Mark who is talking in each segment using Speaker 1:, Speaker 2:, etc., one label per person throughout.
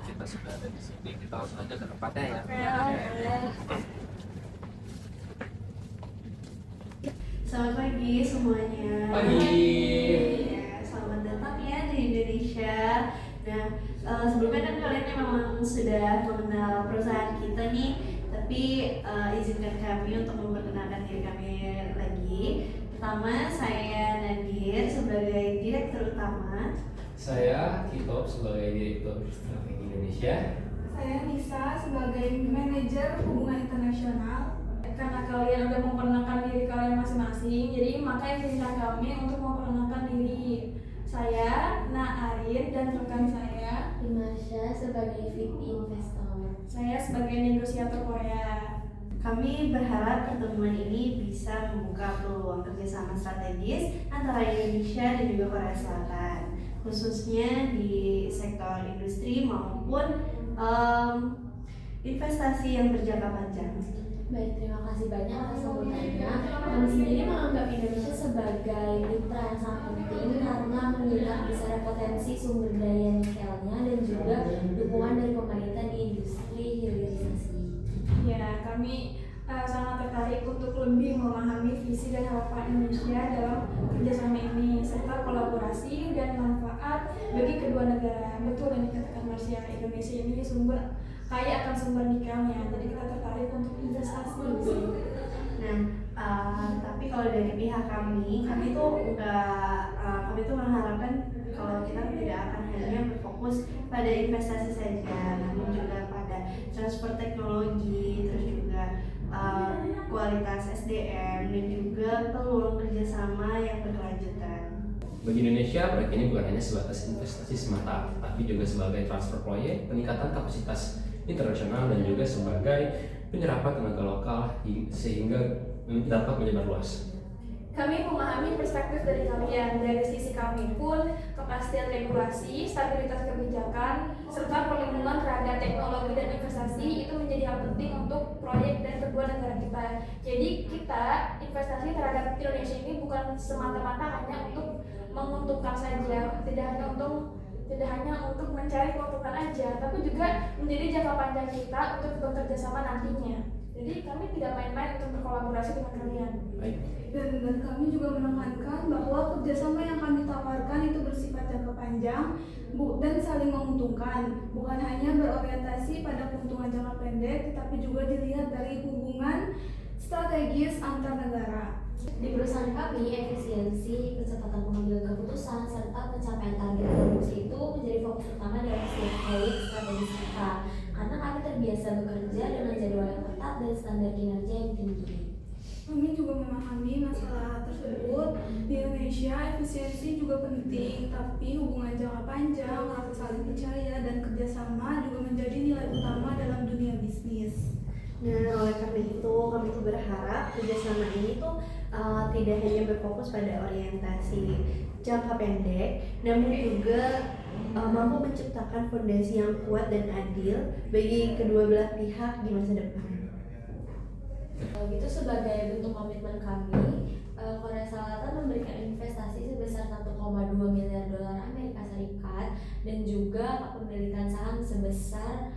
Speaker 1: kita sudah ada di sini, kita langsung aja ke tempatnya ya.
Speaker 2: Selamat pagi semuanya.
Speaker 1: Pagi.
Speaker 2: Ya, selamat datang ya di Indonesia. Nah, sebelumnya kan kalian memang sudah mengenal perusahaan kita nih, tapi izinkan kami untuk memperkenalkan diri kami lagi. Pertama, saya Nadir sebagai Direktur Utama.
Speaker 1: Saya Kitop sebagai Direktur Strategi Indonesia.
Speaker 3: Saya Nisa sebagai Manajer Hubungan Internasional. Karena kalian udah memperkenalkan diri kalian masing-masing, jadi maka izinkan kami untuk memperkenalkan diri. Saya Naarin dan rekan saya
Speaker 4: Dimasya sebagai VP Investor.
Speaker 3: Saya sebagai negosiator Korea.
Speaker 2: Kami berharap pertemuan ini bisa membuka peluang kerjasama strategis antara Indonesia dan juga Korea Selatan, khususnya di sektor industri maupun investasi yang berjangka panjang.
Speaker 4: Baik, terima kasih banyak atas sambutannya. Kami sendiri menganggap Indonesia sebagai mitra yang sangat penting karena melihat besar potensi sumber daya nikelnya dan juga dukungan dari pemerintah di industri hilirisasi.
Speaker 3: Ya, kami sangat tertarik untuk lebih memahami visi dan harapan Indonesia dalam kerjasama ini serta kolaborasi dan manfaat bagi kedua negara. Betul yang dikatakan Marsya, Indonesia ini kaya akan sumber nikelnya, jadi kita tertarik untuk investasi di sini.
Speaker 2: Nah, tapi kalau dari pihak kami tuh mengharapkan kalau kita tidak akan hanya berfokus pada investasi saja, namun juga pada transfer teknologi, terus juga kualitas SDM dan juga peluang kerjasama yang berkelanjutan.
Speaker 1: Bagi Indonesia, proyek ini bukan hanya sebatas investasi semata, tapi juga sebagai transfer proyek, peningkatan kapasitas internasional dan juga sebagai penyerapan tenaga lokal sehingga dapat menyebar luas.
Speaker 3: Kami memahami perspektif dari kalian. Dari sisi kami pun, kepastian regulasi, stabilitas kebijakan, serta perlindungan terhadap teknologi dan investasi itu menjadi hal penting untuk proyek dan kedua negara kita. Jadi kita investasi terhadap Indonesia ini bukan semata-mata hanya untuk menguntungkan saja, tidak hanya untuk mencari keuntungan aja, tapi juga menjadi jangka panjang kita untuk bekerja sama nantinya. Jadi kami tidak main-main untuk berkolaborasi dengan kalian.
Speaker 1: Baik.
Speaker 5: Dan kami juga menekankan bahwa kerjasama yang kami tawarkan itu bersifat jangka panjang dan saling menguntungkan, bukan hanya berorientasi pada keuntungan jangka pendek, tetapi juga dilihat dari hubungan strategis antar negara.
Speaker 4: Di perusahaan kami, efisiensi, kecepatan pengambilan keputusan, serta pencapaian target produksi itu menjadi fokus utama dalam setiap proyek strategis kita. Karena kami terbiasa bekerja dengan jadwal yang ketat dan standar kinerja yang tinggi.
Speaker 5: Kami juga memahami masalah tersebut. Di Indonesia, efisiensi juga penting, tapi hubungan jangka panjang, rasa saling percaya, dan kerjasama juga menjadi nilai utama dalam dunia bisnis.
Speaker 2: Nah, oleh karena itu kami tuh berharap kerjasama ini tuh tidak hanya berfokus pada orientasi jangka pendek, namun juga mampu menciptakan fondasi yang kuat dan adil bagi kedua belah pihak di masa depan.
Speaker 4: Itu sebagai bentuk komitmen kami, Korea Selatan memberikan investasi sebesar 1,2 miliar dolar Amerika Serikat dan juga kepemilikan saham sebesar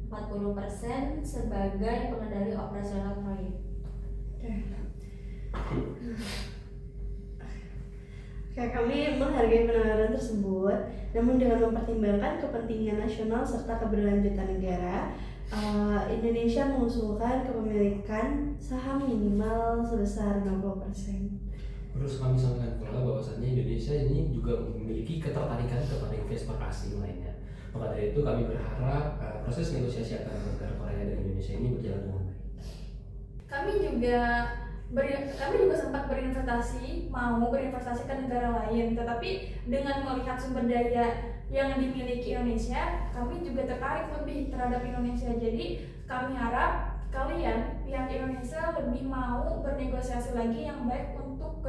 Speaker 4: 40% sebagai pengendali operasional proyek.
Speaker 2: Kami menghargai penawaran tersebut, namun dengan mempertimbangkan kepentingan nasional serta keberlanjutan negara, Indonesia mengusulkan kepemilikan saham minimal sebesar 60%.
Speaker 1: Terus kami sampaikan pula bahwasannya Indonesia ini juga memiliki ketertarikan kepada investor asing lainnya. Maka dari itu kami berharap proses negosiasi antara negara Korea dan Indonesia ini berjalan dengan baik.
Speaker 3: Kami juga sempat mau berinvestasi ke negara lain, tetapi dengan melihat sumber daya yang dimiliki Indonesia, kami juga tertarik lebih terhadap Indonesia. Jadi kami harap kalian pihak Indonesia lebih mau bernegosiasi lagi yang baik untuk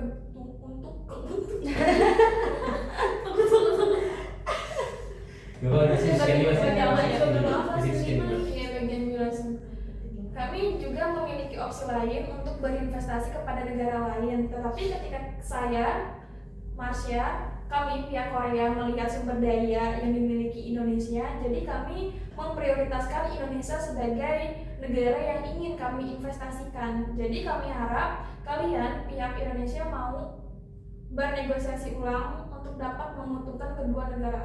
Speaker 3: kami juga memiliki opsi lain untuk berinvestasi kepada negara lain. Tetapi ketika saya, Marsya, kami pihak Korea melihat sumber daya yang dimiliki Indonesia, jadi kami memprioritaskan Indonesia sebagai negara yang ingin kami investasikan. Jadi kami harap kalian pihak Indonesia mau bernegosiasi ulang untuk dapat menguntungkan kedua negara.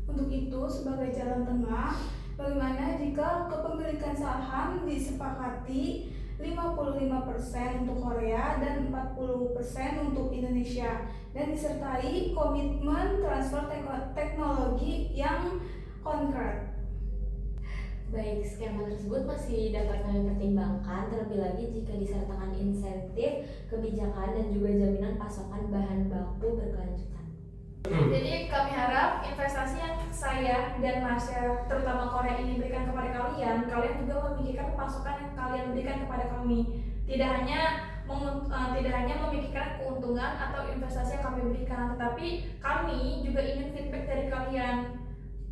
Speaker 5: Untuk itu, sebagai jalan tengah, bagaimana jika kepemilikan saham disepakati 55% untuk Korea dan 40% untuk Indonesia, dan disertai komitmen transfer teknologi yang konkret.
Speaker 4: Baik, skema tersebut masih dapat kami pertimbangkan, terlebih lagi jika disertakan insentif, kebijakan, dan juga jaminan pasokan bahan baku berkelanjutan.
Speaker 3: Jadi kami harap investasi yang saya dan Masya, terutama Korea ini berikan kepada kalian, kalian juga memikirkan pasokan yang kalian berikan kepada kami. Tidak hanya memikirkan keuntungan atau investasi yang kami berikan, tetapi kami juga ingin feedback dari kalian,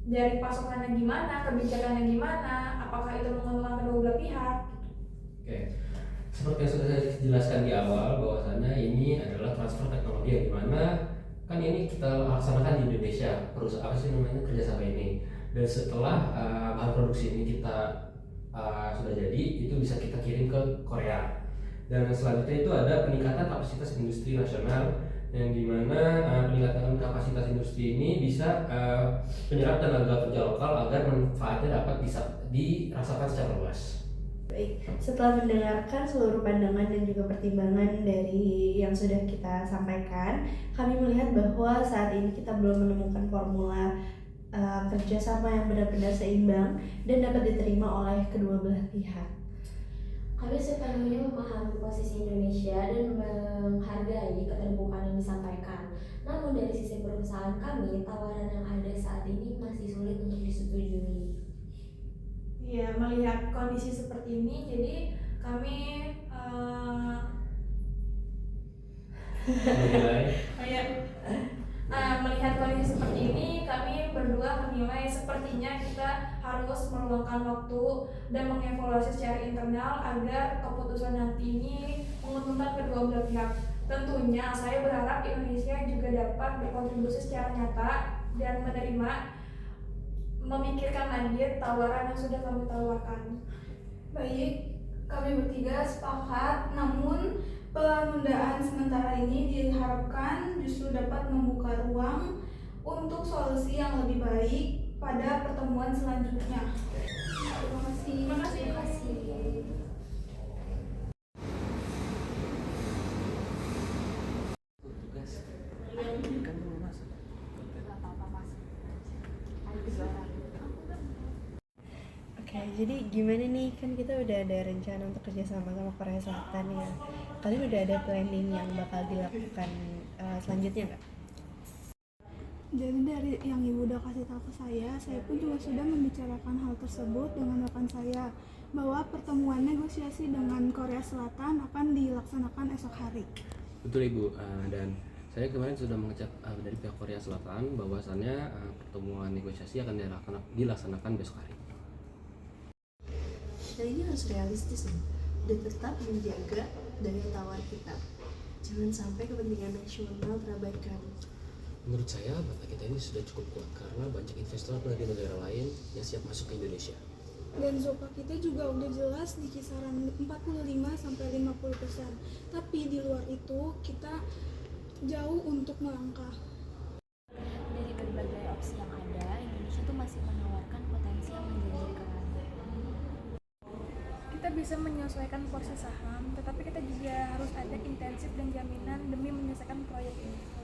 Speaker 3: dari pasokannya gimana, kebijakannya gimana, apakah itu menguntungkan kedua belah pihak.
Speaker 1: Oke, seperti yang sudah saya jelaskan di awal, bahwasannya ini adalah transfer teknologi yang dimana kan ini kita laksanakan di Indonesia, perusahaan apa sih namanya, kerjasama ini. Dan setelah bahan produksi ini kita sudah jadi, itu bisa kita kirim ke Korea. Dan selanjutnya itu ada peningkatan kapasitas industri nasional, yang dimana peningkatan kapasitas industri ini bisa menyerap tenaga kerja lokal agar manfaatnya dapat dirasakan secara luas.
Speaker 2: Baik, setelah mendengarkan seluruh pandangan dan juga pertimbangan dari yang sudah kita sampaikan, kami melihat bahwa saat ini kita belum menemukan formula kerjasama yang benar-benar seimbang dan dapat diterima oleh kedua belah pihak.
Speaker 4: Kami sepenuhnya memahami posisi Indonesia dan menghargai keterbukaan yang disampaikan. Namun dari sisi perusahaan kami, tawaran yang ada saat ini masih sulit untuk disetujui.
Speaker 3: Ya, melihat kondisi seperti ini, jadi kami melihat kondisi seperti ini, kami berdua menilai sepertinya kita harus meluangkan waktu dan mengevaluasi secara internal agar keputusan nanti ini menguntungkan kedua belah pihak. Tentunya saya berharap Indonesia juga dapat berkontribusi secara nyata dan memikirkan lagi tawaran yang sudah kami tawarkan.
Speaker 5: Baik, kami bertiga sepakat, namun penundaan sementara ini diharapkan justru dapat membuka ruang untuk solusi yang lebih baik pada pertemuan selanjutnya. Terima kasih.
Speaker 3: Terima kasih.
Speaker 4: Terima kasih.
Speaker 2: Oke, jadi gimana nih, kan kita udah ada rencana untuk kerjasama sama Korea Selatan ya. Kalian udah ada planning yang bakal dilakukan selanjutnya nggak?
Speaker 5: Jadi dari yang ibu udah kasih tahu ke saya pun juga sudah membicarakan hal tersebut dengan rekan saya, bahwa pertemuan negosiasi dengan Korea Selatan akan dilaksanakan esok hari.
Speaker 1: Betul Ibu, dan saya kemarin sudah mengecek dari pihak Korea Selatan bahwasannya pertemuan negosiasi akan dilaksanakan besok hari.
Speaker 2: Dan ini harus realistis nih, dan tetap menjaga daya tawar kita. Jangan sampai kepentingan nasional terabaikan.
Speaker 1: Menurut saya bata kita ini sudah cukup kuat karena banyak investor dari negara lain yang siap masuk ke Indonesia.
Speaker 5: Dan zopa kita juga udah jelas di kisaran 45-50%. Tapi di luar itu kita jauh untuk melangkah.
Speaker 6: Dari berbagai opsi yang ada, Indonesia tuh masih menawarkan potensi yang menjanjikan.
Speaker 5: Kita bisa menyesuaikan porsi saham, tetapi kita juga harus ada intensif dan jaminan demi menyelesaikan proyek ini.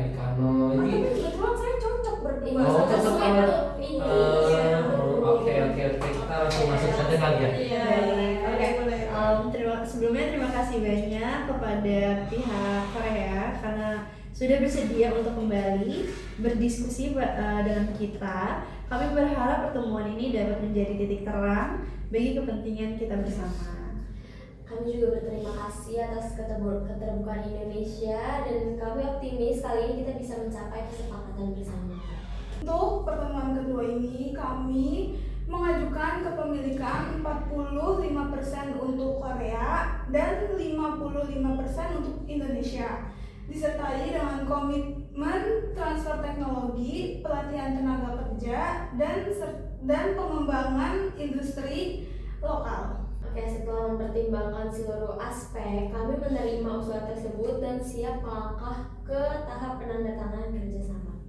Speaker 1: americano.
Speaker 3: Tapi
Speaker 1: Ini
Speaker 3: kebetulan saya cocok berdua.
Speaker 1: Oh,
Speaker 3: sama
Speaker 1: cocok
Speaker 3: sweet
Speaker 1: banget.
Speaker 3: tuh. Iya.
Speaker 1: Oke, kita langsung masuk saja kali ya.
Speaker 3: Iya.
Speaker 2: Oke, sebelumnya terima kasih banyak kepada pihak Korea karena sudah bersedia untuk kembali berdiskusi dengan kita. Kami berharap pertemuan ini dapat menjadi titik terang bagi kepentingan kita bersama.
Speaker 4: Kami juga berterima kasih atas keterbukaan Indonesia dan kami optimis kali ini kita bisa mencapai kesepakatan bersama.
Speaker 5: Untuk pertemuan kedua ini kami mengajukan kepemilikan 45% untuk Korea dan 55% untuk Indonesia, disertai dengan komitmen transfer teknologi, pelatihan tenaga kerja, dan pengembangan industri lokal.
Speaker 4: Oke, setelah mempertimbangkan seluruh aspek, kami menerima usulan tersebut dan siap melangkah ke tahap penandatanganan kerjasama.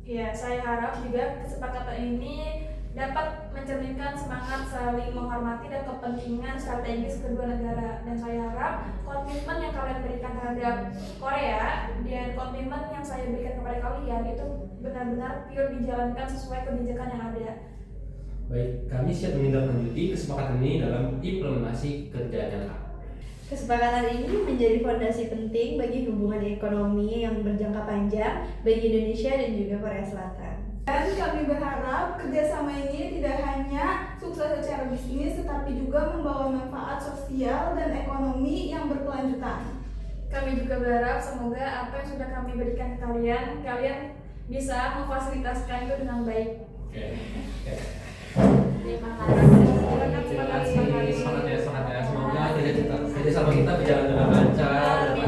Speaker 3: Ya, saya harap juga kesepakatan ini dapat mencerminkan semangat saling menghormati dan kepentingan strategis kedua negara. Dan saya harap komitmen yang kalian berikan terhadap Korea dan komitmen yang saya berikan kepada kalian itu benar-benar pure dijalankan sesuai kebijakan yang ada.
Speaker 1: Baik, kami siap menindaklanjuti kesepakatan ini dalam implementasi kerja nyata.
Speaker 2: Kesepakatan ini menjadi fondasi penting bagi hubungan ekonomi yang berjangka panjang bagi Indonesia dan juga Korea Selatan.
Speaker 5: Dan kami berharap kerjasama ini tidak hanya sukses secara bisnis, tetapi juga membawa manfaat sosial dan ekonomi yang berkelanjutan.
Speaker 3: Kami juga berharap semoga apa yang sudah kami berikan ke kalian bisa memfasilitaskan itu dengan baik.
Speaker 1: Oke.
Speaker 4: Terima kasih.
Speaker 1: Semangat ya. Semoga kerjasama kita berjalan dengan lancar.